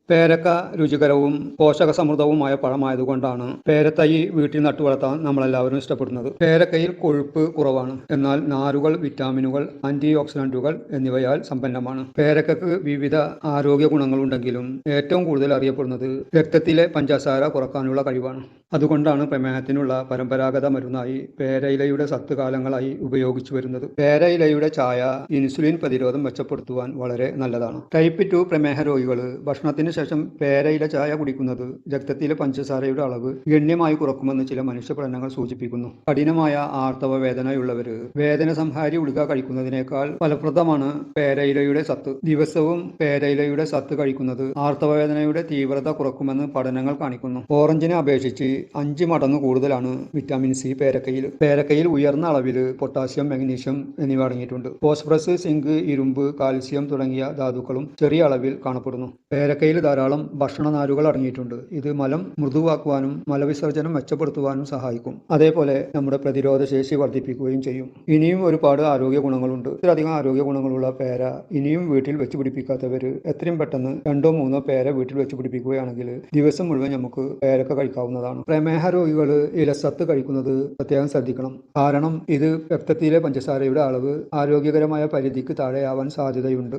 പേരക്ക രുചികരവും പോഷകസമൃദ്ധവുമായ പഴമായതുകൊണ്ടാണ് പേരത്തൈ വീട്ടിൽ നട്ടുവളർത്താൻ നമ്മളെല്ലാവരും ഇഷ്ടപ്പെടുന്നത്. പേരക്കയിൽ കൊഴുപ്പ് കുറവാണ്, എന്നാൽ നാരുകൾ, വിറ്റാമിനുകൾ, ആന്റി ഓക്സിഡന്റുകൾ എന്നിവയാൽ സമ്പന്നമാണ്. പേരക്കക്ക് വിവിധ ആരോഗ്യ ഗുണങ്ങളുണ്ടെങ്കിലും ഏറ്റവും കൂടുതൽ അറിയപ്പെടുന്നത് രക്തത്തിലെ പഞ്ചസാര കുറക്കാനുള്ള കഴിവാണ്. അതുകൊണ്ടാണ് പ്രമേഹത്തിനുള്ള പരമ്പരാഗത മരുന്നായി പേരയിലയുടെ സത്ത് കാലങ്ങളായി ഉപയോഗിച്ചു വരുന്നത്. പേരയിലയുടെ ചായ ഇൻസുലിൻ പ്രതിരോധം മെച്ചപ്പെടുത്തുവാൻ വളരെ നല്ലതാണ്. ടൈപ്പ് 2 പ്രമേഹ രോഗികൾ ഭക്ഷണത്തിന് ശേഷം പേരയില ചായ കുടിക്കുന്നത് രക്തത്തിലെ പഞ്ചസാരയുടെ അളവ് ഗണ്യമായി കുറക്കുമെന്ന് ചില മനുഷ്യ പഠനങ്ങൾ സൂചിപ്പിക്കുന്നു. കഠിനമായ ആർത്തവ വേദനയുള്ളവർ വേദന സംഹാരി ഗുളിക കഴിക്കുന്നതിനേക്കാൾ ഫലപ്രദമാണ് പേരയിലയുടെ സത്ത്. ദിവസവും പേരയിലയുടെ സത്ത് കഴിക്കുന്നത് ആർത്തവ വേദനയുടെ തീവ്രത കുറക്കുമെന്ന് പഠനങ്ങൾ കാണിക്കുന്നു. ഓറഞ്ചിനെ അപേക്ഷിച്ച് 5 മടങ്ങ് കൂടുതലാണ് വിറ്റാമിൻ സി പേരക്കയിൽ ഉയർന്ന അളവിൽ പൊട്ടാസ്യം, മഗ്നീഷ്യം എന്നിവ അടങ്ങിയിട്ടുണ്ട്. ഫോസ്ഫറസ്, സിങ്ക്, ഇരുമ്പ്, കാൽസ്യം തുടങ്ങിയ ധാതുക്കളും ചെറിയ അളവിൽ കാണപ്പെടുന്നു. പേരക്കയിൽ ധാരാളം ഭക്ഷണനാരുകൾ അടങ്ങിയിട്ടുണ്ട്. ഇത് മലം മൃദുവാക്കുവാനും മലവിസർജനം മെച്ചപ്പെടുത്തുവാനും സഹായിക്കും. അതേപോലെ നമ്മുടെ പ്രതിരോധ ശേഷി വർദ്ധിപ്പിക്കുകയും ചെയ്യും. ഇനിയും ഒരുപാട് ആരോഗ്യ ഗുണങ്ങളുണ്ട്. ഇത്രയധികം ആരോഗ്യ ഗുണങ്ങളുള്ള പേര ഇനിയും വീട്ടിൽ വെച്ച് പിടിപ്പിക്കാത്തവർ എത്രയും പെട്ടെന്ന് 2-3 പേര വീട്ടിൽ വെച്ച് പിടിപ്പിക്കുകയാണെങ്കിൽ ദിവസം മുഴുവൻ നമുക്ക് പേരക്ക കഴിക്കാവുന്നതാണ്. പ്രമേഹ രോഗികൾ ഇലസത്ത് കഴിക്കുന്നത് പ്രത്യേകം ശ്രദ്ധിക്കണം. കാരണം ഇത് രക്തത്തിലെ പഞ്ചസാരയുടെ അളവ് ആരോഗ്യകരമായ പരിധിക്ക് താഴെയാവാൻ സാധ്യതയുണ്ട്.